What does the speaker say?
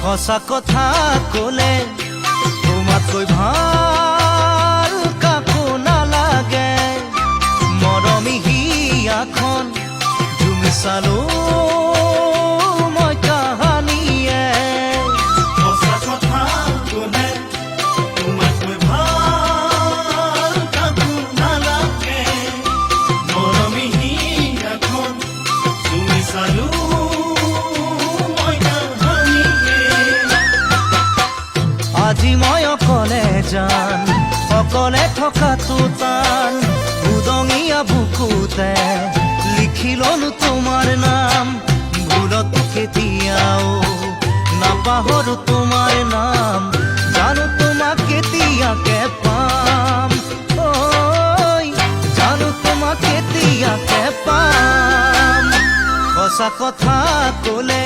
সঁচা কথা কলে তোমাতকৈ ভাল কাকো নালাগে। মৰমী হিয়াখন তুমি চালো মই কাহানিয়ে। সঁচা কথা কলে তোমাতকৈ ভাল কাকো নালাগে। মৰমী হিয়াখন তুমি চালো মই কাহানিয়ে। আজি মই অকলে যান, অকলে থকাটো টান। উদঙীয়া বুকুতে লিখি ললো তোমাৰ নাম। ভুলতো কেতিয়াও নাপাহৰো তোমাৰ নাম। জানো তোমাক কেতিয়াকে পাম, ঐ জানো তোমাক কেতিয়াকে পাম। সঁচা কথা কলে